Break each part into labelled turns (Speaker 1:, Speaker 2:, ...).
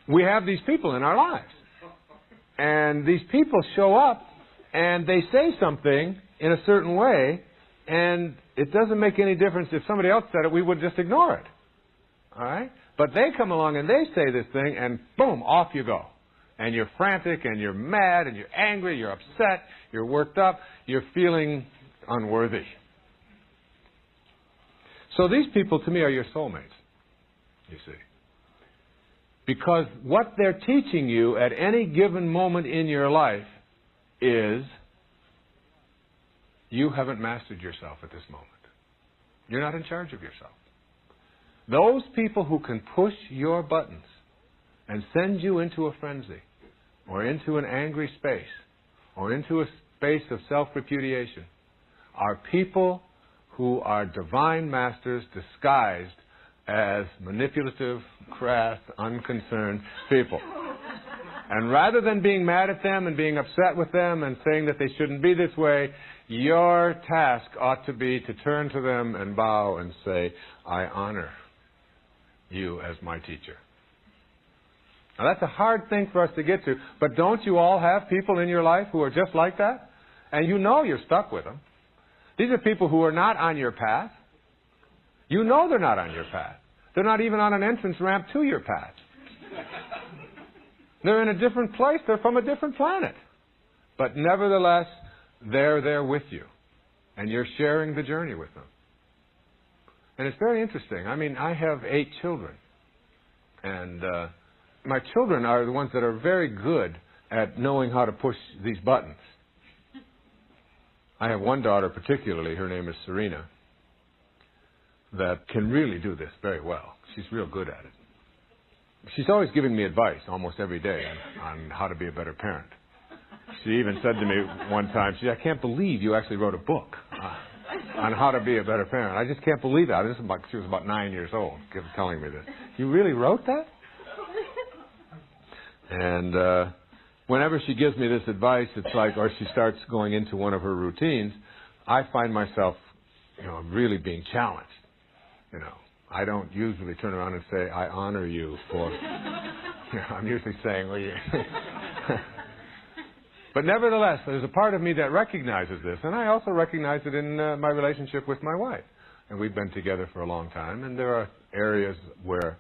Speaker 1: we have these people in our lives. And these people show up and they say something in a certain way, and it doesn't make any difference if somebody else said it, we would just ignore it. All right? But they come along and they say this thing, and boom, off you go. And you're frantic, and you're mad, and you're angry, you're upset, you're worked up, you're feeling unworthy. So these people, to me, are your soulmates, you see. Because what they're teaching you at any given moment in your life is you haven't mastered yourself at this moment. You're not in charge of yourself. Those people who can push your buttons and send you into a frenzy, or into an angry space, or into a space of self-repudiation, are people who are divine masters disguised as manipulative, crass, unconcerned people. And rather than being mad at them and being upset with them and saying that they shouldn't be this way, your task ought to be to turn to them and bow and say, I honor you as my teacher. Now that's a hard thing for us to get to, but don't you all have people in your life who are just like that? And you know you're stuck with them. These are people who are not on your path. You know they're not on your path. They're not even on an entrance ramp to your path. They're in a different place. They're from a different planet. But nevertheless, they're there with you. And you're sharing the journey with them. And it's very interesting. I mean, I have 8 children. And my children are the ones that are very good at knowing how to push these buttons. I have one daughter particularly, her name is Serena, that can really do this very well. She's real good at it. She's always giving me advice almost every day on how to be a better parent. She even said to me one time, she said, I can't believe you actually wrote a book on how to be a better parent. I just can't believe that. She was about 9 years old telling me this. You really wrote that? And whenever she gives me this advice, it's like, or she starts going into one of her routines, I find myself, really being challenged. I don't usually turn around and say, I honor you for, I'm usually saying, well, But nevertheless, there's a part of me that recognizes this, and I also recognize it in my relationship with my wife. And we've been together for a long time, and there are areas where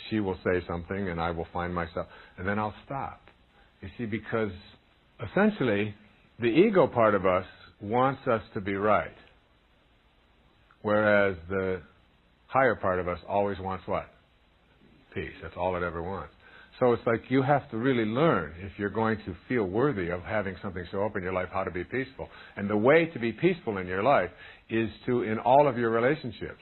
Speaker 1: she will say something, and I will find myself, and then I'll stop. You see, because essentially, the ego part of us wants us to be right, whereas the higher part of us always wants what? Peace. That's all it ever wants. So it's like you have to really learn, if you're going to feel worthy of having something show up in your life, how to be peaceful. And the way to be peaceful in your life is to, in all of your relationships,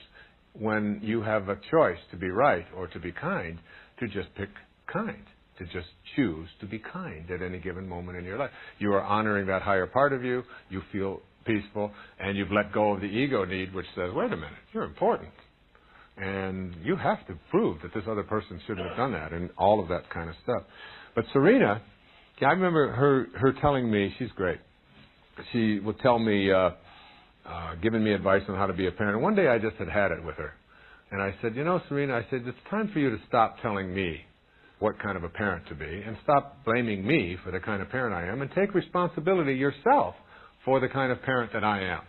Speaker 1: when you have a choice to be right or to be kind, to just pick kind, to just choose to be kind at any given moment in your life. You are honoring that higher part of you, you feel peaceful, and you've let go of the ego need, which says, wait a minute, you're important. And you have to prove that this other person shouldn't have done that, and all of that kind of stuff. But Serena, I remember her telling me, she's great. She would tell me, giving me advice on how to be a parent. And one day I just had it with her. And I said, Serena, I said, it's time for you to stop telling me what kind of a parent to be, and stop blaming me for the kind of parent I am, and take responsibility yourself for the kind of parent that I am.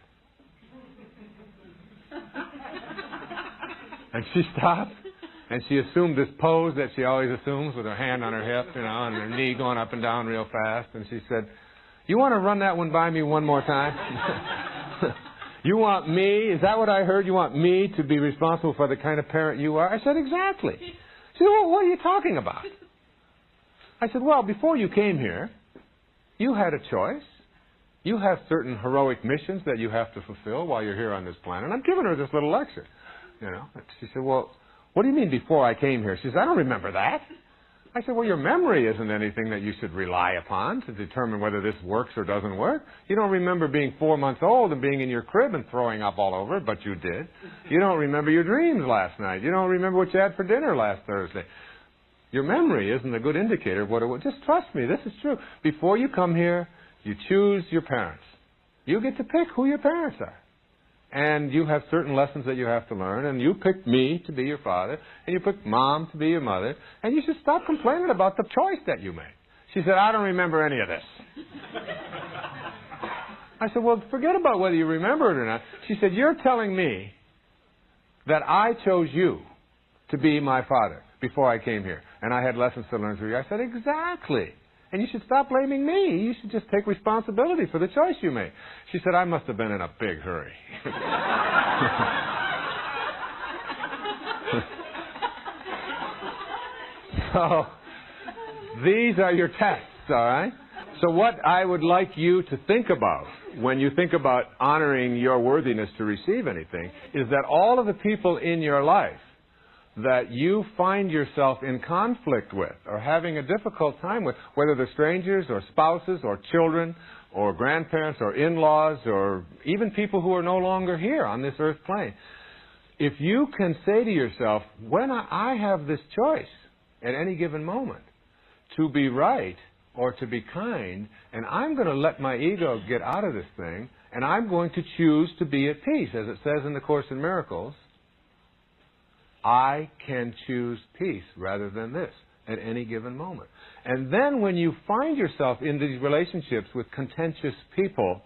Speaker 1: And she stopped, and she assumed this pose that she always assumes with her hand on her hip, and her knee going up and down real fast. And she said, you want to run that one by me one more time? You want me, is that what I heard? You want me to be responsible for the kind of parent you are? I said, exactly. She said, well, what are you talking about? I said, well, before you came here, you had a choice. You have certain heroic missions that you have to fulfill while you're here on this planet. I'm giving her this little lecture. She said, well, what do you mean before I came here? She said, I don't remember that. I said, well, your memory isn't anything that you should rely upon to determine whether this works or doesn't work. You don't remember being 4 months old and being in your crib and throwing up all over it, but you did. You don't remember your dreams last night. You don't remember what you had for dinner last Thursday. Your memory isn't a good indicator of what it was. Just trust me, this is true. Before you come here, you choose your parents. You get to pick who your parents are. and you have certain lessons that you have to learn, and you picked me to be your father, and you picked Mom to be your mother, and you should stop complaining about the choice that you made. She said, I don't remember any of this. I said, well, forget about whether you remember it or not. She said, you're telling me that I chose you to be my father before I came here, and I had lessons to learn through you. I said, exactly. And you should stop blaming me. You should just take responsibility for the choice you made. She said, I must have been in a big hurry. So, these are your tests, all right? So what I would like you to think about when you think about honoring your worthiness to receive anything is that all of the people in your life that you find yourself in conflict with or having a difficult time with, whether they're strangers or spouses or children or grandparents or in-laws or even people who are no longer here on this earth plane, if you can say to yourself, when I have this choice at any given moment to be right or to be kind, and I'm going to let my ego get out of this thing, and I'm going to choose to be at peace, as it says in the Course in Miracles, I can choose peace rather than this at any given moment. And then when you find yourself in these relationships with contentious people,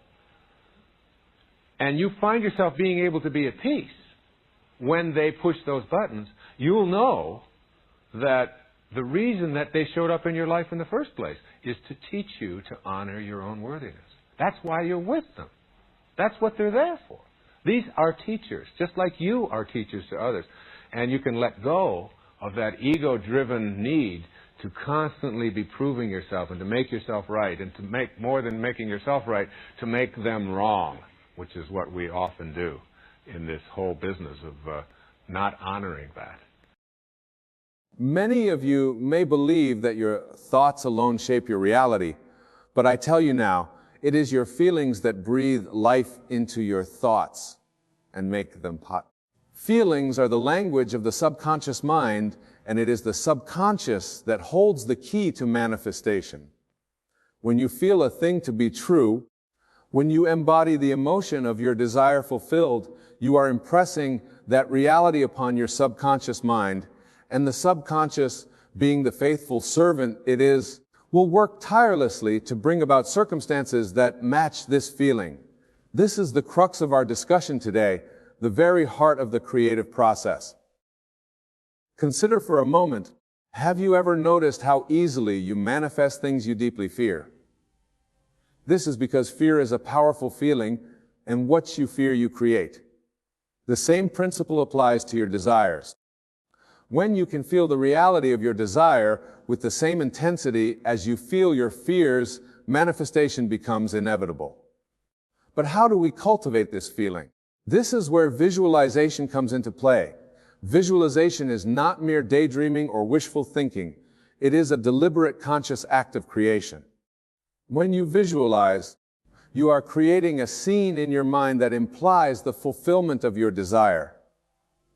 Speaker 1: and you find yourself being able to be at peace when they push those buttons, you'll know that the reason that they showed up in your life in the first place is to teach you to honor your own worthiness. That's why you're with them. That's what they're there for. These are teachers, just like you are teachers to others. And you can let go of that ego-driven need to constantly be proving yourself and to make yourself right, and to make more than making yourself right, to make them wrong, which is what we often do in this whole business of not honoring that.
Speaker 2: Many of you may believe that your thoughts alone shape your reality, but I tell you now, it is your feelings that breathe life into your thoughts and make them possible. Feelings are the language of the subconscious mind, and it is the subconscious that holds the key to manifestation. When you feel a thing to be true, when you embody the emotion of your desire fulfilled, you are impressing that reality upon your subconscious mind, and the subconscious, being the faithful servant it is, will work tirelessly to bring about circumstances that match this feeling. This is the crux of our discussion today, the very heart of the creative process. Consider for a moment, have you ever noticed how easily you manifest things you deeply fear? This is because fear is a powerful feeling, and what you fear you create. The same principle applies to your desires. When you can feel the reality of your desire with the same intensity as you feel your fears, manifestation becomes inevitable. But how do we cultivate this feeling? This is where visualization comes into play. Visualization is not mere daydreaming or wishful thinking. It is a deliberate conscious act of creation. When you visualize, you are creating a scene in your mind that implies the fulfillment of your desire.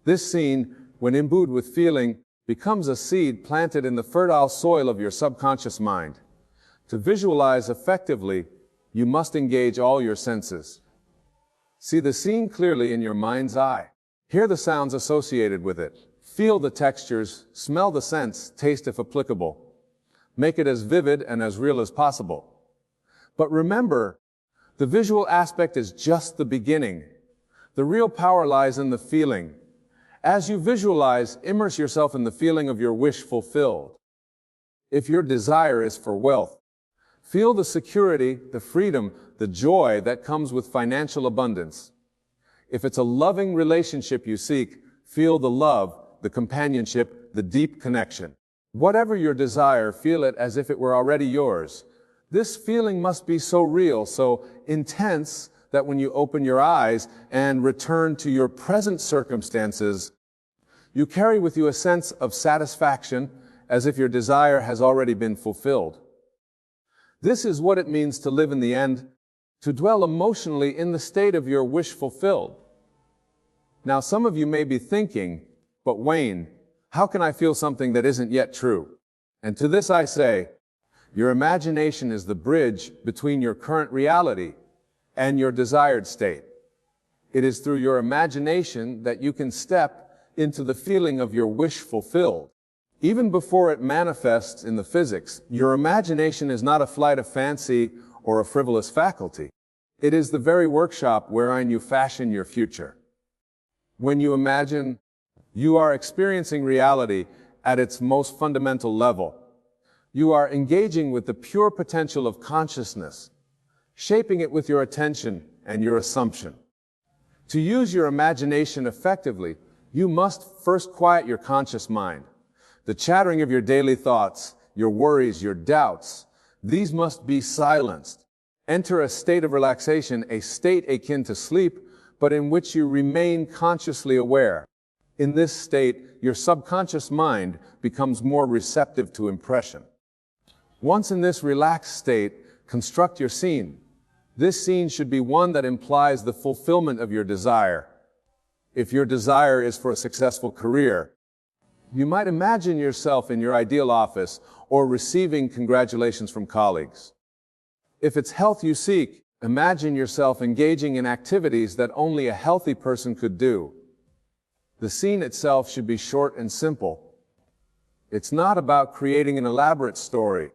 Speaker 2: This scene, when imbued with feeling, becomes a seed planted in the fertile soil of your subconscious mind. To visualize effectively, you must engage all your senses. See the scene clearly in your mind's eye. Hear the sounds associated with it. Feel the textures, smell the scents, taste if applicable. Make it as vivid and as real as possible. But remember, the visual aspect is just the beginning. The real power lies in the feeling. As you visualize, immerse yourself in the feeling of your wish fulfilled. If your desire is for wealth, feel the security, the freedom, the joy that comes with financial abundance. If it's a loving relationship you seek, feel the love, the companionship, the deep connection. Whatever your desire, feel it as if it were already yours. This feeling must be so real, so intense, that when you open your eyes and return to your present circumstances, you carry with you a sense of satisfaction, as if your desire has already been fulfilled. This is what it means to live in the end, to dwell emotionally in the state of your wish fulfilled. Now, some of you may be thinking, but Wayne, how can I feel something that isn't yet true? And to this I say, your imagination is the bridge between your current reality and your desired state. It is through your imagination that you can step into the feeling of your wish fulfilled. Even before it manifests in the physics, your imagination is not a flight of fancy or a frivolous faculty. It is the very workshop wherein you fashion your future. When you imagine, you are experiencing reality at its most fundamental level. You are engaging with the pure potential of consciousness, shaping it with your attention and your assumption. To use your imagination effectively, you must first quiet your conscious mind. The chattering of your daily thoughts, your worries, your doubts, these must be silenced. Enter a state of relaxation, a state akin to sleep, but in which you remain consciously aware. In this state, your subconscious mind becomes more receptive to impression. Once in this relaxed state, construct your scene. This scene should be one that implies the fulfillment of your desire. If your desire is for a successful career, you might imagine yourself in your ideal office or receiving congratulations from colleagues. If it's health you seek, imagine yourself engaging in activities that only a healthy person could do. The scene itself should be short and simple. It's not about creating an elaborate story,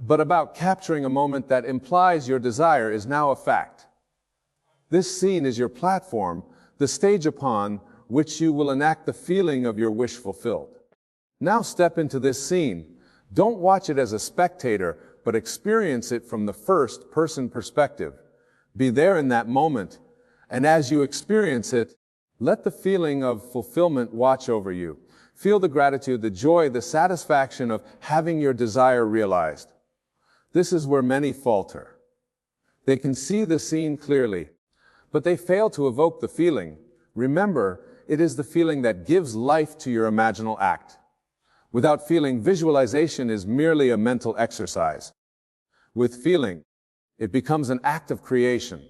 Speaker 2: but about capturing a moment that implies your desire is now a fact. This scene is your platform, the stage upon which you will enact the feeling of your wish fulfilled. Now step into this scene. Don't watch it as a spectator, but experience it from the first-person perspective. Be there in that moment, and as you experience it, let the feeling of fulfillment watch over you. Feel the gratitude, the joy, the satisfaction of having your desire realized. This is where many falter. They can see the scene clearly, but they fail to evoke the feeling. Remember, it is the feeling that gives life to your imaginal act. Without feeling, visualization is merely a mental exercise. With feeling, it becomes an act of creation.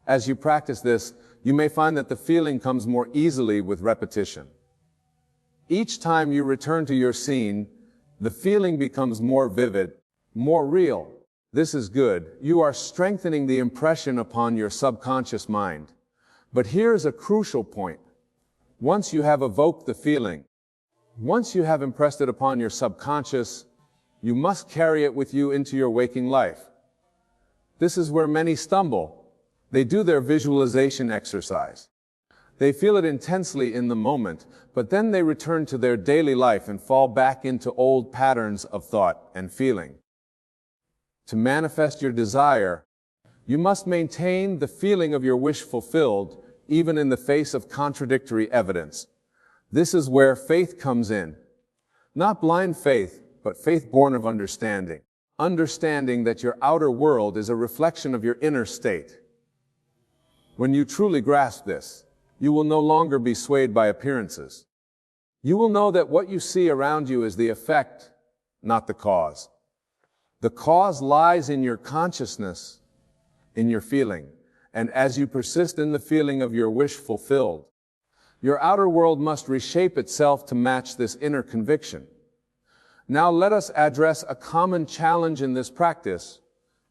Speaker 2: As you practice this, you may find that the feeling comes more easily with repetition. Each time you return to your scene, the feeling becomes more vivid, more real. This is good. You are strengthening the impression upon your subconscious mind. But here's a crucial point. Once you have evoked the feeling, once you have impressed it upon your subconscious, you must carry it with you into your waking life. This is where many stumble. They do their visualization exercise. They feel it intensely in the moment, but then they return to their daily life and fall back into old patterns of thought and feeling. To manifest your desire, you must maintain the feeling of your wish fulfilled, even in the face of contradictory evidence. This is where faith comes in. Not blind faith, but faith born of understanding. Understanding that your outer world is a reflection of your inner state. When you truly grasp this, you will no longer be swayed by appearances. You will know that what you see around you is the effect, not the cause. The cause lies in your consciousness, in your feeling, and as you persist in the feeling of your wish fulfilled, your outer world must reshape itself to match this inner conviction. Now let us address a common challenge in this practice,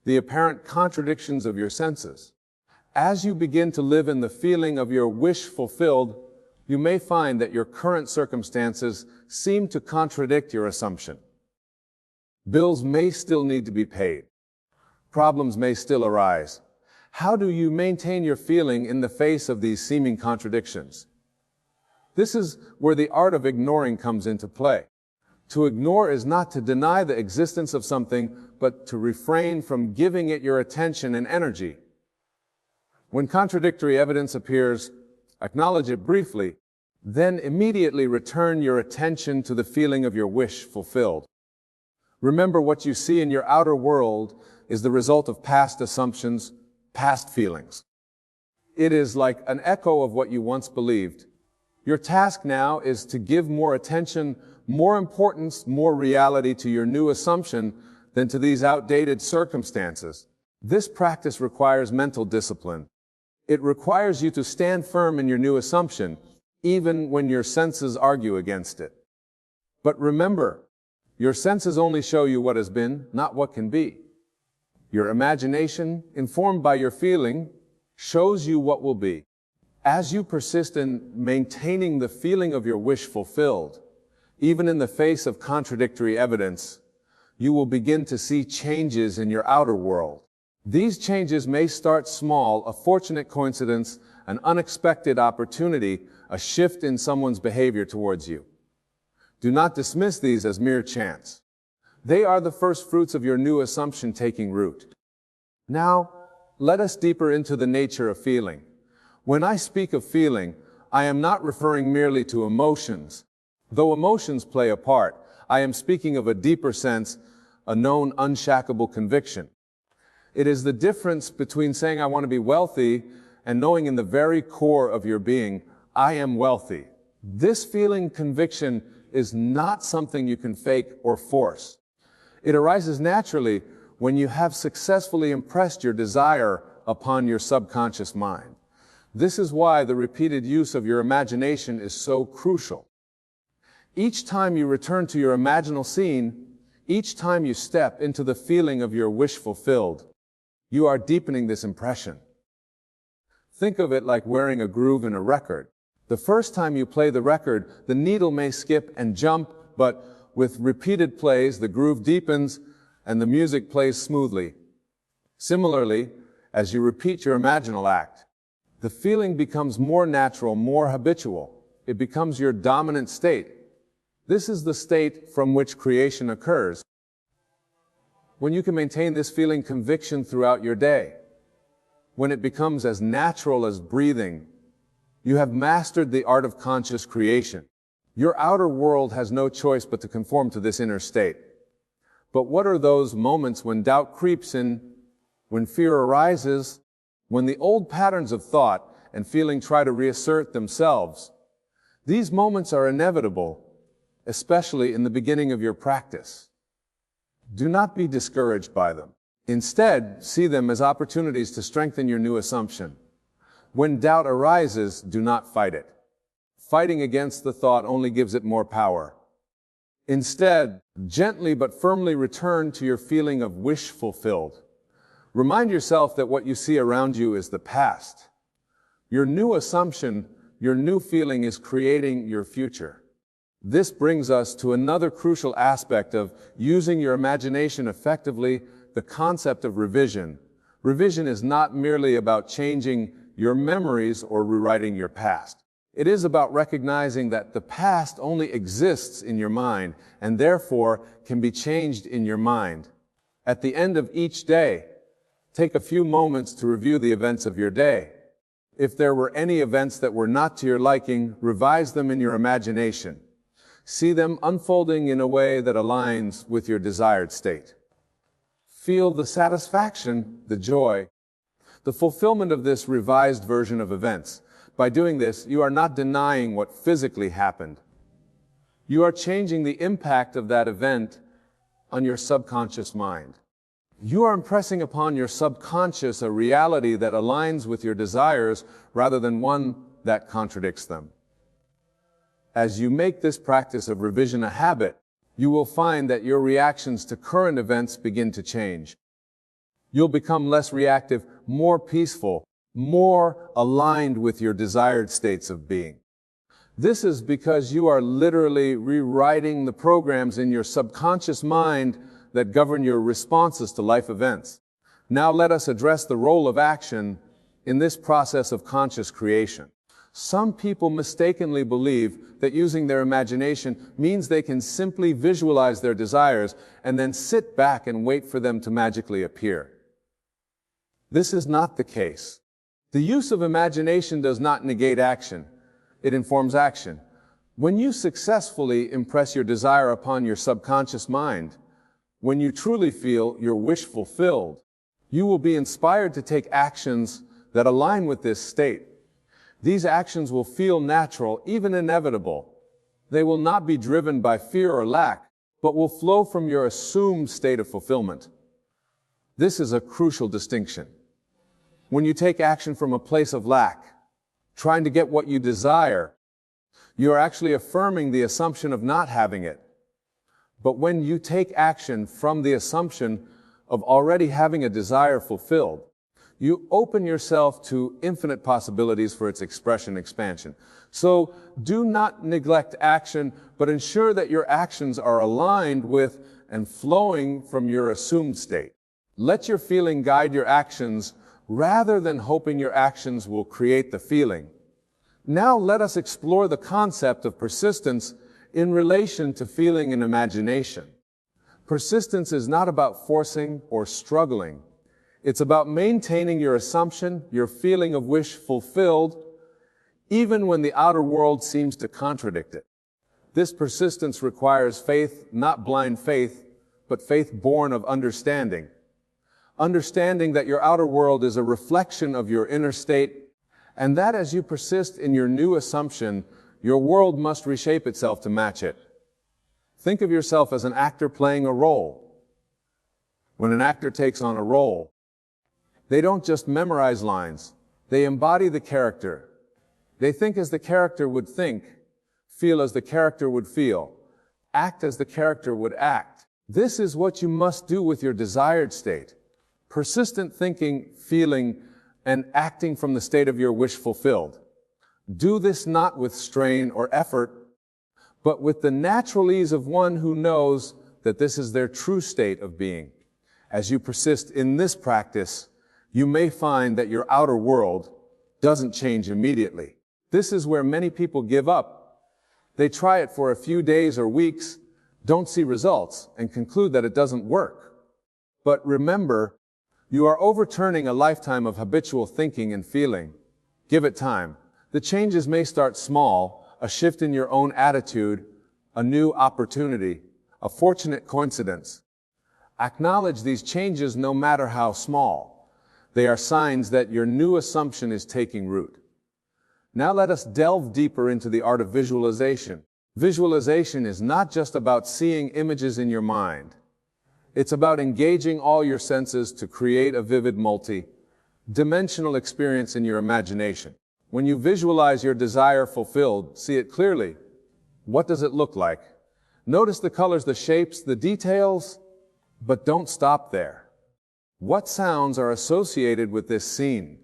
Speaker 2: the apparent contradictions of your senses. As you begin to live in the feeling of your wish fulfilled, you may find that your current circumstances seem to contradict your assumption. Bills may still need to be paid. Problems may still arise. How do you maintain your feeling in the face of these seeming contradictions? This is where the art of ignoring comes into play. To ignore is not to deny the existence of something, but to refrain from giving it your attention and energy. When contradictory evidence appears, acknowledge it briefly, then immediately return your attention to the feeling of your wish fulfilled. Remember, what you see in your outer world is the result of past assumptions, past feelings. It is like an echo of what you once believed. Your task now is to give more attention, more importance, more reality to your new assumption than to these outdated circumstances. This practice requires mental discipline. It requires you to stand firm in your new assumption, even when your senses argue against it. But remember, your senses only show you what has been, not what can be. Your imagination, informed by your feeling, shows you what will be. As you persist in maintaining the feeling of your wish fulfilled, even in the face of contradictory evidence, you will begin to see changes in your outer world. These changes may start small, a fortunate coincidence, an unexpected opportunity, a shift in someone's behavior towards you. Do not dismiss these as mere chance. They are the first fruits of your new assumption taking root. Now, let us deeper into the nature of feeling. When I speak of feeling, I am not referring merely to emotions. Though emotions play a part, I am speaking of a deeper sense, a known unshackable conviction. It is the difference between saying I want to be wealthy and knowing in the very core of your being, I am wealthy. This feeling conviction is not something you can fake or force. It arises naturally when you have successfully impressed your desire upon your subconscious mind. This is why the repeated use of your imagination is so crucial. Each time you return to your imaginal scene, each time you step into the feeling of your wish fulfilled, you are deepening this impression. Think of it like wearing a groove in a record. The first time you play the record, the needle may skip and jump, but with repeated plays, the groove deepens and the music plays smoothly. Similarly, as you repeat your imaginal act, the feeling becomes more natural, more habitual. It becomes your dominant state. This is the state from which creation occurs. When you can maintain this feeling conviction throughout your day, when it becomes as natural as breathing, you have mastered the art of conscious creation. Your outer world has no choice but to conform to this inner state. But what are those moments when doubt creeps in, when fear arises, when the old patterns of thought and feeling try to reassert themselves? These moments are inevitable, especially in the beginning of your practice. Do not be discouraged by them. Instead, see them as opportunities to strengthen your new assumption. When doubt arises, do not fight it. Fighting against the thought only gives it more power. Instead, gently but firmly return to your feeling of wish fulfilled. Remind yourself that what you see around you is the past. Your new assumption, your new feeling is creating your future. This brings us to another crucial aspect of using your imagination effectively, the concept of revision. Revision is not merely about changing your memories or rewriting your past. It is about recognizing that the past only exists in your mind and therefore can be changed in your mind. At the end of each day, take a few moments to review the events of your day. If there were any events that were not to your liking, revise them in your imagination. See them unfolding in a way that aligns with your desired state. Feel the satisfaction, the joy, the fulfillment of this revised version of events. By doing this, you are not denying what physically happened. You are changing the impact of that event on your subconscious mind. You are impressing upon your subconscious a reality that aligns with your desires rather than one that contradicts them. As you make this practice of revision a habit, you will find that your reactions to current events begin to change. You'll become less reactive, more peaceful, more aligned with your desired states of being. This is because you are literally rewriting the programs in your subconscious mind that govern your responses to life events. Now let us address the role of action in this process of conscious creation. Some people mistakenly believe that using their imagination means they can simply visualize their desires and then sit back and wait for them to magically appear. This is not the case. The use of imagination does not negate action. It informs action. When you successfully impress your desire upon your subconscious mind, when you truly feel your wish fulfilled, you will be inspired to take actions that align with this state. These actions will feel natural, even inevitable. They will not be driven by fear or lack, but will flow from your assumed state of fulfillment. This is a crucial distinction. When you take action from a place of lack, trying to get what you desire, you are actually affirming the assumption of not having it. But when you take action from the assumption of already having a desire fulfilled, you open yourself to infinite possibilities for its expression expansion. So do not neglect action, but ensure that your actions are aligned with and flowing from your assumed state. Let your feeling guide your actions rather than hoping your actions will create the feeling. Now let us explore the concept of persistence in relation to feeling and imagination. Persistence is not about forcing or struggling. It's about maintaining your assumption, your feeling of wish fulfilled, even when the outer world seems to contradict it. This persistence requires faith, not blind faith, but faith born of understanding. Understanding that your outer world is a reflection of your inner state, and that as you persist in your new assumption, your world must reshape itself to match it. Think of yourself as an actor playing a role. When an actor takes on a role, they don't just memorize lines, they embody the character. They think as the character would think, feel as the character would feel, act as the character would act. This is what you must do with your desired state. Persistent thinking, feeling, and acting from the state of your wish fulfilled. Do this not with strain or effort, but with the natural ease of one who knows that this is their true state of being. As you persist in this practice, you may find that your outer world doesn't change immediately. This is where many people give up. They try it for a few days or weeks, don't see results, and conclude that it doesn't work. But remember, you are overturning a lifetime of habitual thinking and feeling. Give it time. The changes may start small, a shift in your own attitude, a new opportunity, a fortunate coincidence. Acknowledge these changes no matter how small. They are signs that your new assumption is taking root. Now let us delve deeper into the art of visualization. Visualization is not just about seeing images in your mind. It's about engaging all your senses to create a vivid multi-dimensional experience in your imagination. When you visualize your desire fulfilled, see it clearly. What does it look like? Notice the colors, the shapes, the details, but don't stop there. What sounds are associated with this scene?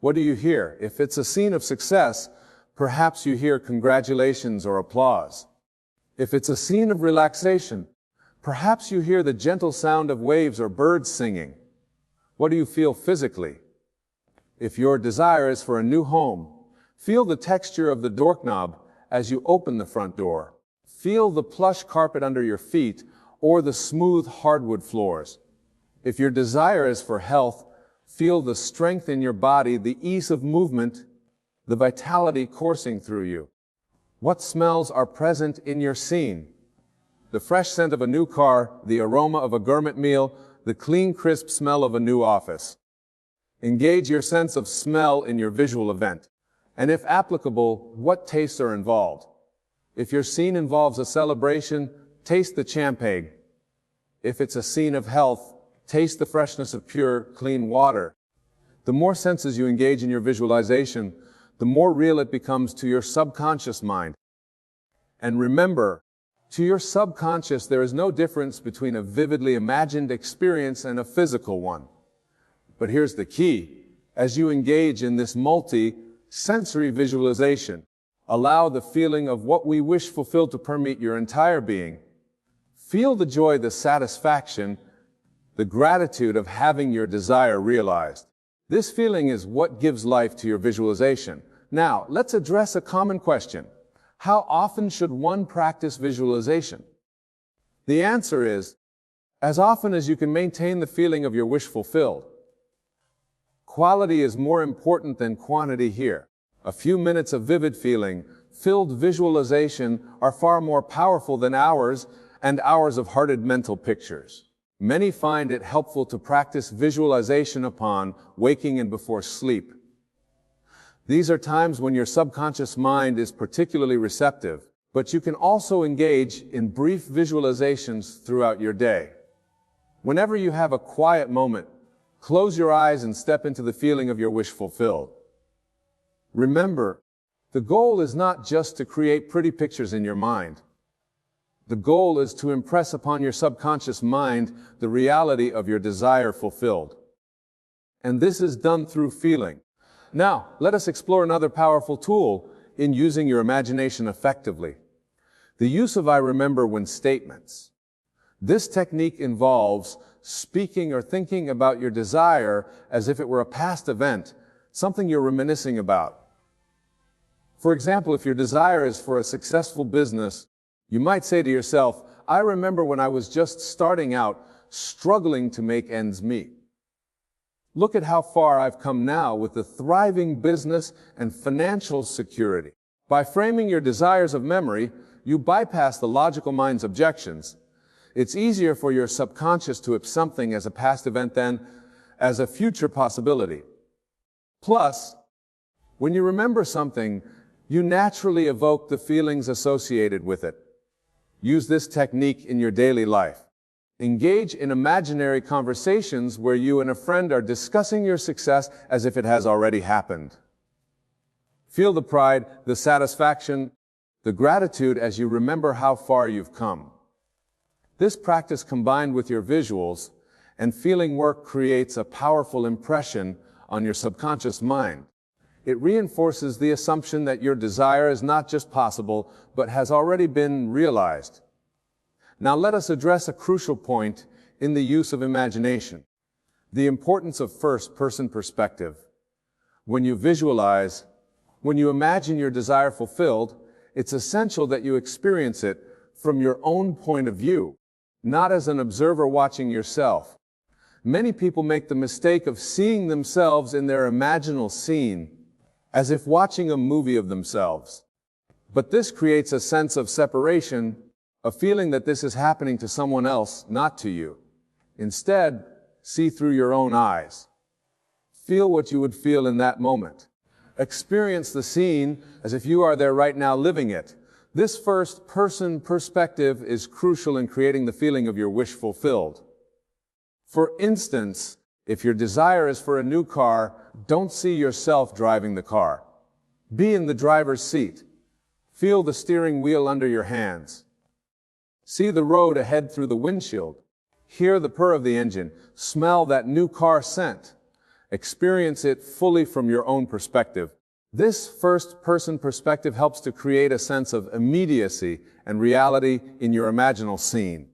Speaker 2: What do you hear? If it's a scene of success, perhaps you hear congratulations or applause. If it's a scene of relaxation, perhaps you hear the gentle sound of waves or birds singing. What do you feel physically? If your desire is for a new home, feel the texture of the doorknob as you open the front door. Feel the plush carpet under your feet or the smooth hardwood floors. If your desire is for health, feel the strength in your body, the ease of movement, the vitality coursing through you. What smells are present in your scene? The fresh scent of a new car, the aroma of a gourmet meal, the clean, crisp smell of a new office. Engage your sense of smell in your visual event. And if applicable, what tastes are involved? If your scene involves a celebration, taste the champagne. If it's a scene of health, taste the freshness of pure, clean water. The more senses you engage in your visualization, the more real it becomes to your subconscious mind. And remember, to your subconscious, there is no difference between a vividly imagined experience and a physical one. But here's the key. As you engage in this multi-sensory visualization, allow the feeling of what we wish fulfilled to permeate your entire being. Feel the joy, the satisfaction, the gratitude of having your desire realized. This feeling is what gives life to your visualization. Now, let's address a common question. How often should one practice visualization? The answer is, as often as you can maintain the feeling of your wish fulfilled. Quality is more important than quantity here. A few minutes of vivid feeling, filled visualization are far more powerful than hours and hours of hearted mental pictures. Many find it helpful to practice visualization upon waking and before sleep. These are times when your subconscious mind is particularly receptive, but you can also engage in brief visualizations throughout your day. Whenever you have a quiet moment, close your eyes and step into the feeling of your wish fulfilled. Remember, the goal is not just to create pretty pictures in your mind. The goal is to impress upon your subconscious mind the reality of your desire fulfilled. And this is done through feeling. Now, let us explore another powerful tool in using your imagination effectively. The use of I remember when statements. This technique involves speaking or thinking about your desire as if it were a past event, something you're reminiscing about. For example, if your desire is for a successful business, you might say to yourself, I remember when I was just starting out, struggling to make ends meet. Look at how far I've come now with a thriving business and financial security. By framing your desires of memory, you bypass the logical mind's objections. It's easier for your subconscious to accept something as a past event than as a future possibility. Plus, when you remember something, you naturally evoke the feelings associated with it. Use this technique in your daily life. Engage in imaginary conversations where you and a friend are discussing your success as if it has already happened. Feel the pride, the satisfaction, the gratitude as you remember how far you've come. This practice combined with your visuals and feeling work creates a powerful impression on your subconscious mind. It reinforces the assumption that your desire is not just possible, but has already been realized. Now let us address a crucial point in the use of imagination: the importance of first-person perspective. When you visualize, when you imagine your desire fulfilled, it's essential that you experience it from your own point of view, not as an observer watching yourself. Many people make the mistake of seeing themselves in their imaginal scene, as if watching a movie of themselves. But this creates a sense of separation, a feeling that this is happening to someone else, not to you. Instead, see through your own eyes. Feel what you would feel in that moment. Experience the scene as if you are there right now living it. This first-person perspective is crucial in creating the feeling of your wish fulfilled. For instance, if your desire is for a new car, don't see yourself driving the car. Be in the driver's seat. Feel the steering wheel under your hands. See the road ahead through the windshield. Hear the purr of the engine. Smell that new car scent. Experience it fully from your own perspective. This first-person perspective helps to create a sense of immediacy and reality in your imaginal scene.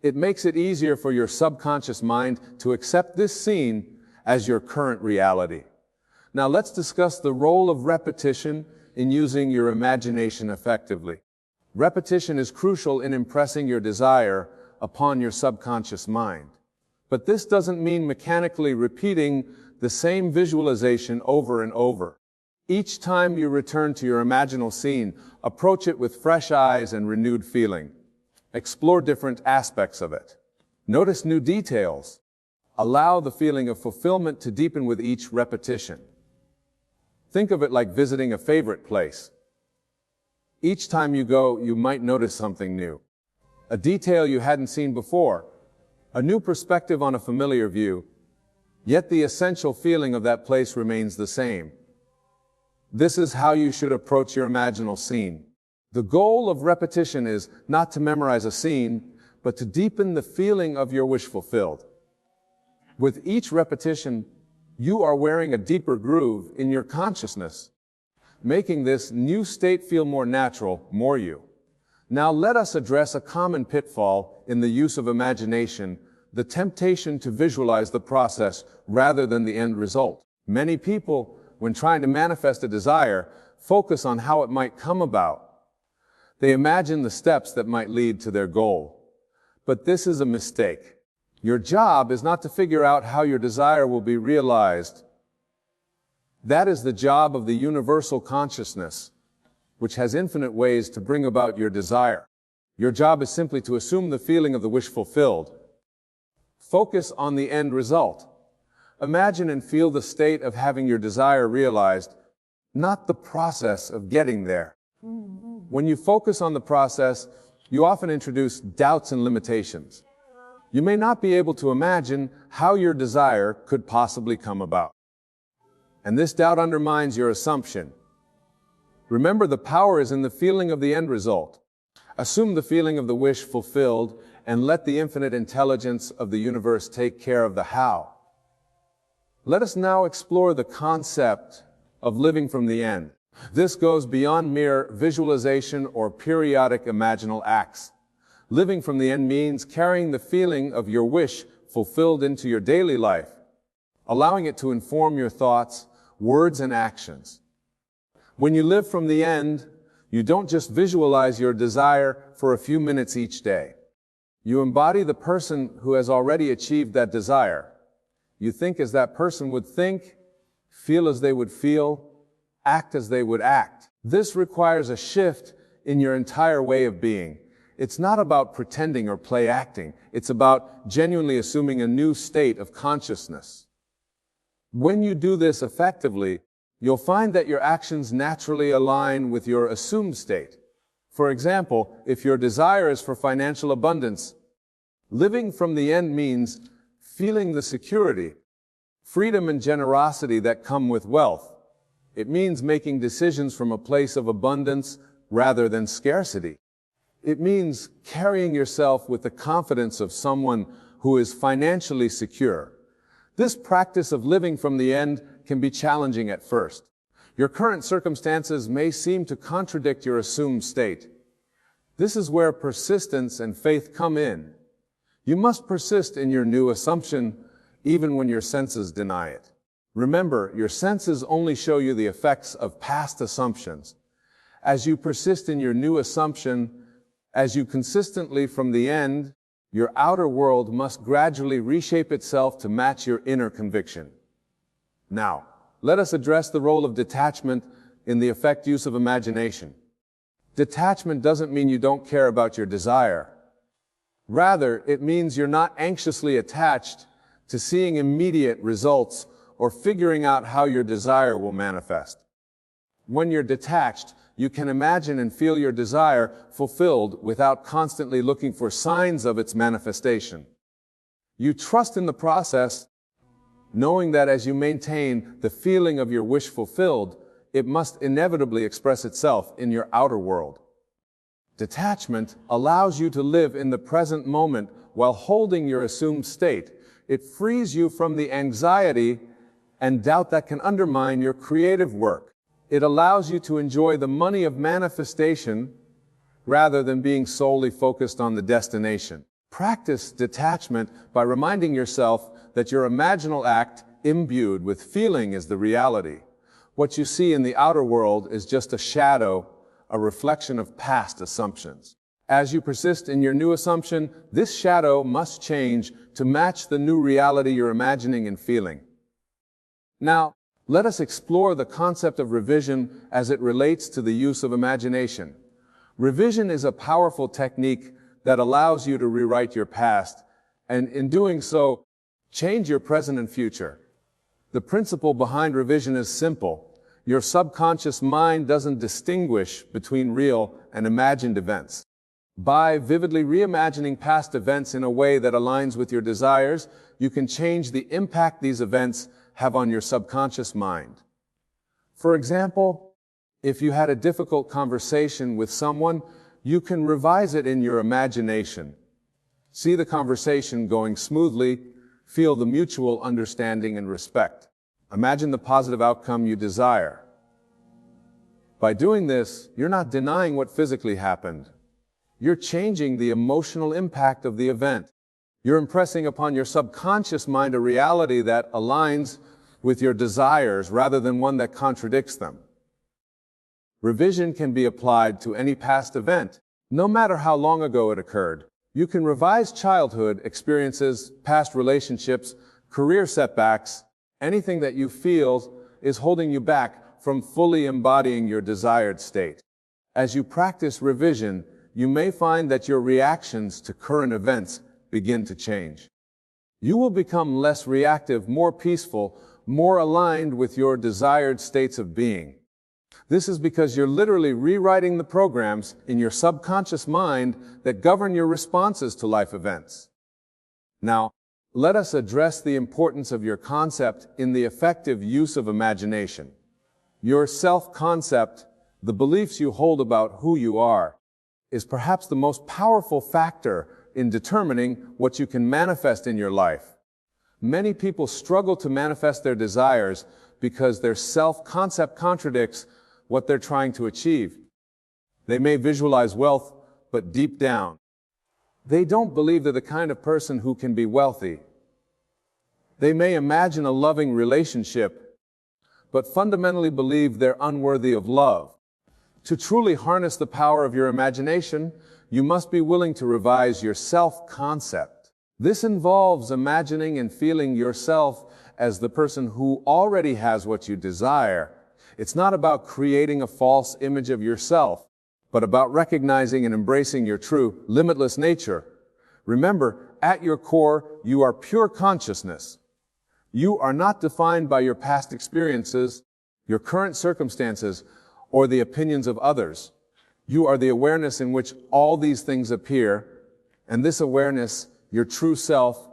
Speaker 2: It makes it easier for your subconscious mind to accept this scene as your current reality. Now let's discuss the role of repetition in using your imagination effectively. Repetition is crucial in impressing your desire upon your subconscious mind. But this doesn't mean mechanically repeating the same visualization over and over. Each time you return to your imaginal scene, approach it with fresh eyes and renewed feeling. Explore different aspects of it. Notice new details. Allow the feeling of fulfillment to deepen with each repetition. Think of it like visiting a favorite place. Each time you go, you might notice something new. A detail you hadn't seen before. A new perspective on a familiar view. Yet the essential feeling of that place remains the same. This is how you should approach your imaginal scene. The goal of repetition is not to memorize a scene, but to deepen the feeling of your wish fulfilled. With each repetition, you are wearing a deeper groove in your consciousness, making this new state feel more natural, more you. Now let us address a common pitfall in the use of imagination, the temptation to visualize the process rather than the end result. Many people, when trying to manifest a desire, focus on how it might come about. They imagine the steps that might lead to their goal. But this is a mistake. Your job is not to figure out how your desire will be realized. That is the job of the universal consciousness, which has infinite ways to bring about your desire. Your job is simply to assume the feeling of the wish fulfilled. Focus on the end result. Imagine and feel the state of having your desire realized, not the process of getting there. When you focus on the process, you often introduce doubts and limitations. You may not be able to imagine how your desire could possibly come about. And this doubt undermines your assumption. Remember, the power is in the feeling of the end result. Assume the feeling of the wish fulfilled and let the infinite intelligence of the universe take care of the how. Let us now explore the concept of living from the end. This goes beyond mere visualization or periodic imaginal acts. Living from the end means carrying the feeling of your wish fulfilled into your daily life, allowing it to inform your thoughts, words, and actions. When you live from the end, you don't just visualize your desire for a few minutes each day. You embody the person who has already achieved that desire. You think as that person would think, feel as they would feel, act as they would act. This requires a shift in your entire way of being. It's not about pretending or play acting. It's about genuinely assuming a new state of consciousness. When you do this effectively, you'll find that your actions naturally align with your assumed state. For example, if your desire is for financial abundance, living from the end means feeling the security, freedom, and generosity that come with wealth. It means making decisions from a place of abundance rather than scarcity. It means carrying yourself with the confidence of someone who is financially secure. This practice of living from the end can be challenging at first. Your current circumstances may seem to contradict your assumed state. This is where persistence and faith come in. You must persist in your new assumption even when your senses deny it. Remember, your senses only show you the effects of past assumptions. As you persist in your new assumption, as you consistently from the end, your outer world must gradually reshape itself to match your inner conviction. Now, let us address the role of detachment in the effective use of imagination. Detachment doesn't mean you don't care about your desire. Rather, it means you're not anxiously attached to seeing immediate results or figuring out how your desire will manifest. When you're detached, you can imagine and feel your desire fulfilled without constantly looking for signs of its manifestation. You trust in the process, knowing that as you maintain the feeling of your wish fulfilled, it must inevitably express itself in your outer world. Detachment allows you to live in the present moment while holding your assumed state. It frees you from the anxiety and doubt that can undermine your creative work. It allows you to enjoy the money of manifestation rather than being solely focused on the destination. Practice detachment by reminding yourself that your imaginal act imbued with feeling is the reality. What you see in the outer world is just a shadow, a reflection of past assumptions. As you persist in your new assumption, this shadow must change to match the new reality you're imagining and feeling. Now, let us explore the concept of revision as it relates to the use of imagination. Revision is a powerful technique that allows you to rewrite your past, and in doing so, change your present and future. The principle behind revision is simple. Your subconscious mind doesn't distinguish between real and imagined events. By vividly reimagining past events in a way that aligns with your desires, you can change the impact these events have on your subconscious mind. For example, if you had a difficult conversation with someone, you can revise it in your imagination. See the conversation going smoothly, feel the mutual understanding and respect. Imagine the positive outcome you desire. By doing this, you're not denying what physically happened. You're changing the emotional impact of the event. You're impressing upon your subconscious mind a reality that aligns with your desires rather than one that contradicts them. Revision can be applied to any past event, no matter how long ago it occurred. You can revise childhood experiences, past relationships, career setbacks, anything that you feel is holding you back from fully embodying your desired state. As you practice revision, you may find that your reactions to current events begin to change. You will become less reactive, more peaceful, more aligned with your desired states of being. This is because you're literally rewriting the programs in your subconscious mind that govern your responses to life events. Now, let us address the importance of your concept in the effective use of imagination. Your self-concept, the beliefs you hold about who you are, is perhaps the most powerful factor in determining what you can manifest in your life. Many people struggle to manifest their desires because their self-concept contradicts what they're trying to achieve. They may visualize wealth, but deep down, they don't believe they're the kind of person who can be wealthy. They may imagine a loving relationship, but fundamentally believe they're unworthy of love. To truly harness the power of your imagination, you must be willing to revise your self-concept. This involves imagining and feeling yourself as the person who already has what you desire. It's not about creating a false image of yourself, but about recognizing and embracing your true, limitless nature. Remember, at your core, you are pure consciousness. You are not defined by your past experiences, your current circumstances, or the opinions of others. You are the awareness in which all these things appear, and this awareness, your true self,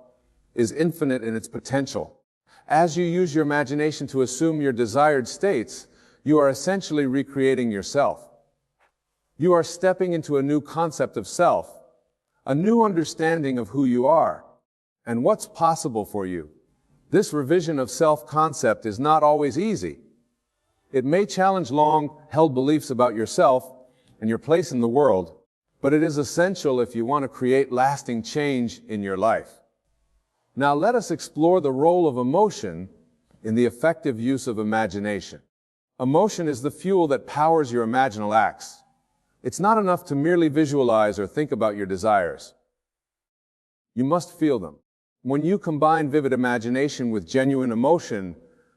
Speaker 2: is infinite in its potential. As you use your imagination to assume your desired states, you are essentially recreating yourself. You are stepping into a new concept of self, a new understanding of who you are, and what's possible for you. This revision of self-concept is not always easy. It may challenge long-held beliefs about yourself and your place in the world, but it is essential if you want to create lasting change in your life. Now let us explore the role of emotion in the effective use of imagination. Emotion is the fuel that powers your imaginal acts. It's not enough to merely visualize or think about your desires. You must feel them. When you combine vivid imagination with genuine emotion,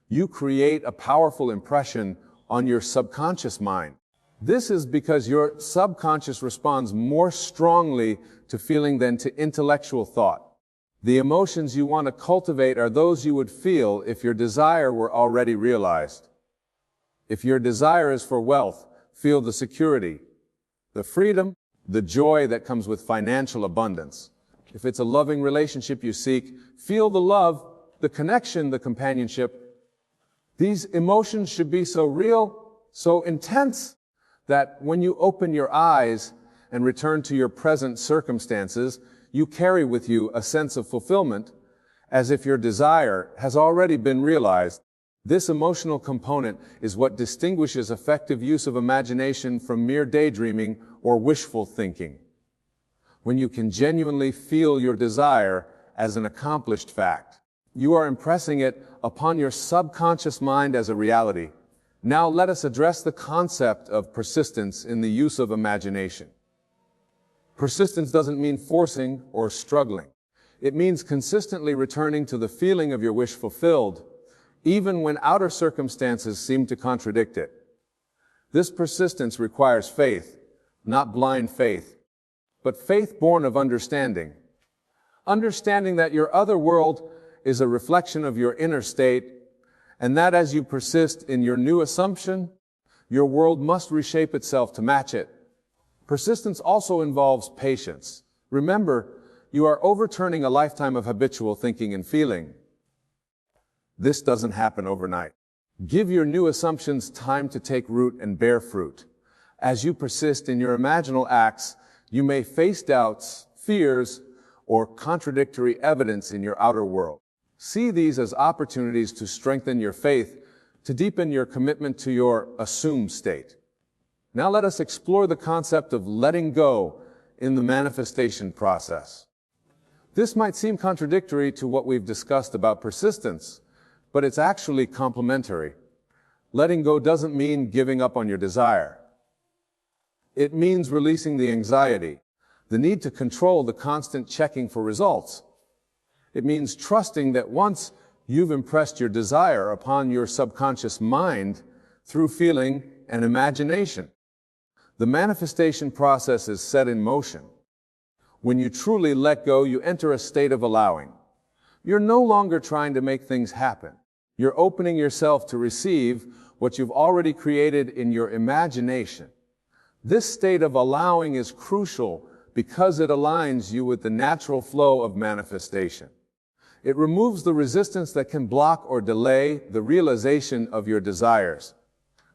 Speaker 2: you create a powerful impression on your subconscious mind. This is because your subconscious responds more strongly to feeling than to intellectual thought. The emotions you want to cultivate are those you would feel if your desire were already realized. If your desire is for wealth, feel the security, the freedom, the joy that comes with financial abundance. If it's a loving relationship you seek, feel the love, the connection, the companionship. These emotions should be so real, so intense, that when you open your eyes and return to your present circumstances, you carry with you a sense of fulfillment, as if your desire has already been realized. This emotional component is what distinguishes effective use of imagination from mere daydreaming or wishful thinking. When you can genuinely feel your desire as an accomplished fact, you are impressing it upon your subconscious mind as a reality. Now let us address the concept of persistence in the use of imagination. Persistence doesn't mean forcing or struggling. It means consistently returning to the feeling of your wish fulfilled, even when outer circumstances seem to contradict it. This persistence requires faith, not blind faith, but faith born of understanding. Understanding that your other world is a reflection of your inner state, and that as you persist in your new assumption, your world must reshape itself to match it. Persistence also involves patience. Remember, you are overturning a lifetime of habitual thinking and feeling. This doesn't happen overnight. Give your new assumptions time to take root and bear fruit. As you persist in your imaginal acts, you may face doubts, fears, or contradictory evidence in your outer world. See these as opportunities to strengthen your faith, to deepen your commitment to your assumed state. Now let us explore the concept of letting go in the manifestation process. This might seem contradictory to what we've discussed about persistence, but it's actually complementary. Letting go doesn't mean giving up on your desire. It means releasing the anxiety, the need to control the constant checking for results. It means trusting that once you've impressed your desire upon your subconscious mind through feeling and imagination, the manifestation process is set in motion. When you truly let go, you enter a state of allowing. You're no longer trying to make things happen. You're opening yourself to receive what you've already created in your imagination. This state of allowing is crucial because it aligns you with the natural flow of manifestation. It removes the resistance that can block or delay the realization of your desires.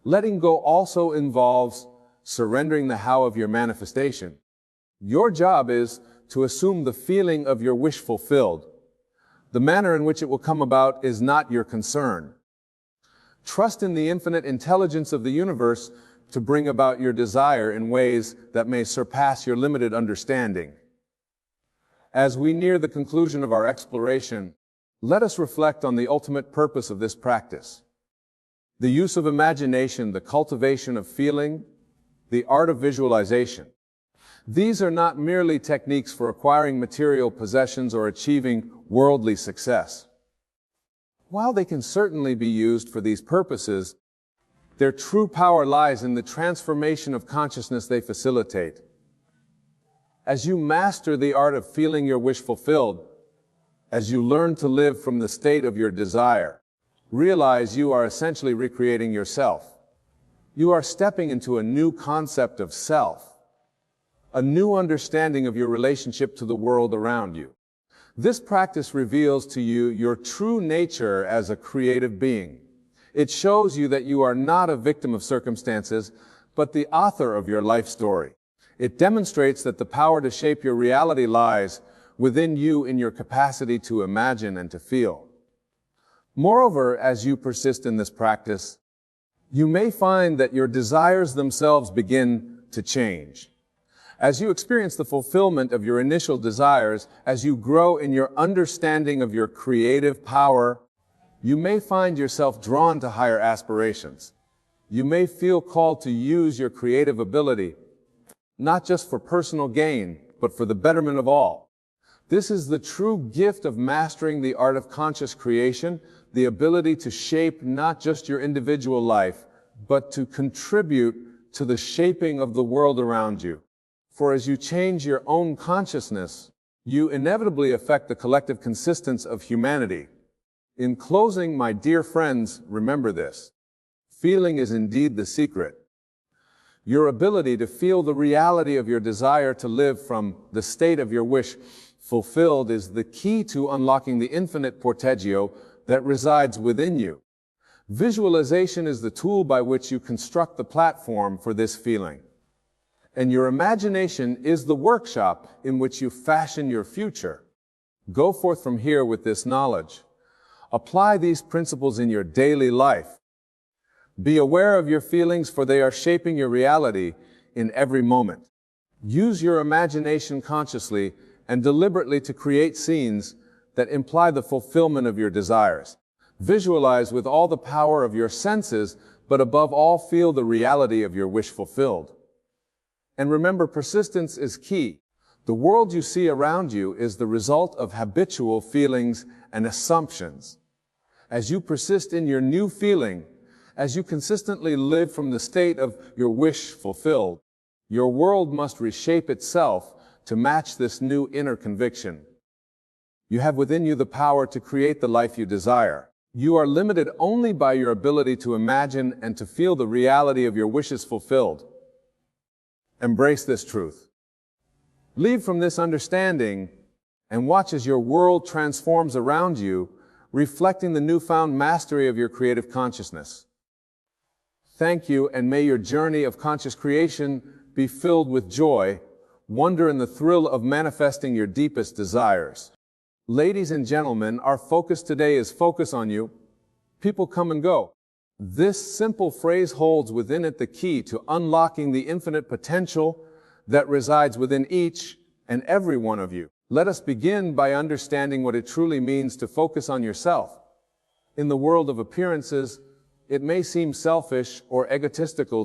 Speaker 2: Letting go also involves surrendering the how of your manifestation. Your job is to assume the feeling of your wish fulfilled. The manner in which it will come about is not your concern. Trust in the infinite intelligence of the universe to bring about your desire in ways that may surpass your limited understanding. As we near the conclusion of our exploration, let us reflect on the ultimate purpose of this practice. The use of imagination, the cultivation of feeling, the art of visualization. These are not merely techniques for acquiring material possessions or achieving worldly success. While they can certainly be used for these purposes, their true power lies in the transformation of consciousness they facilitate. As you master the art of feeling your wish fulfilled, as you learn to live from the state of your desire, realize you are essentially recreating yourself. You are stepping into a new concept of self, a new understanding of your relationship to the world around you. This practice reveals to you your true nature as a creative being. It shows you that you are not a victim of circumstances, but the author of your life story. It demonstrates that the power to shape your reality lies within you in your capacity to imagine and to feel. Moreover, as you persist in this practice, you may find that your desires themselves begin to change. As you experience the fulfillment of your initial desires, as you grow in your understanding of your creative power, you may find yourself drawn to higher aspirations. You may feel called to use your creative ability, not just for personal gain, but for the betterment of all. This is the true gift of mastering the art of conscious creation, the ability to shape not just your individual life, but to contribute to the shaping of the world around you. For as you change your own consciousness, you inevitably affect the collective consistence of humanity. In closing, my dear friends, remember this. Feeling is indeed the secret. Your ability to feel the reality of your desire to live from the state of your wish fulfilled is the key to unlocking the infinite portfolio that resides within you. Visualization is the tool by which you construct the platform for this feeling. And your imagination is the workshop in which you fashion your future. Go forth from here with this knowledge. Apply these principles in your daily life. Be aware of your feelings, for they are shaping your reality in every moment. Use your imagination consciously and deliberately to create scenes that imply the fulfillment of your desires. Visualize with all the power of your senses, but above all, feel the reality of your wish fulfilled. And remember, persistence is key. The world you see around you is the result of habitual feelings and assumptions. As you persist in your new feeling, as you consistently live from the state of your wish fulfilled, your world must reshape itself to match this new inner conviction. You have within you the power to create the life you desire. You are limited only by your ability to imagine and to feel the reality of your wishes fulfilled. Embrace this truth. Leave from this understanding and watch as your world transforms around you, reflecting the newfound mastery of your creative consciousness. Thank you, and may your journey of conscious creation be filled with joy, wonder, and the thrill of manifesting your deepest desires. Ladies and gentlemen, our focus today is focus on you. People come and go. This simple phrase holds within it the key to unlocking the infinite potential that resides within each and every one of you. Let us begin by understanding what it truly means to focus on yourself. In the world of appearances, it may seem selfish or egotistical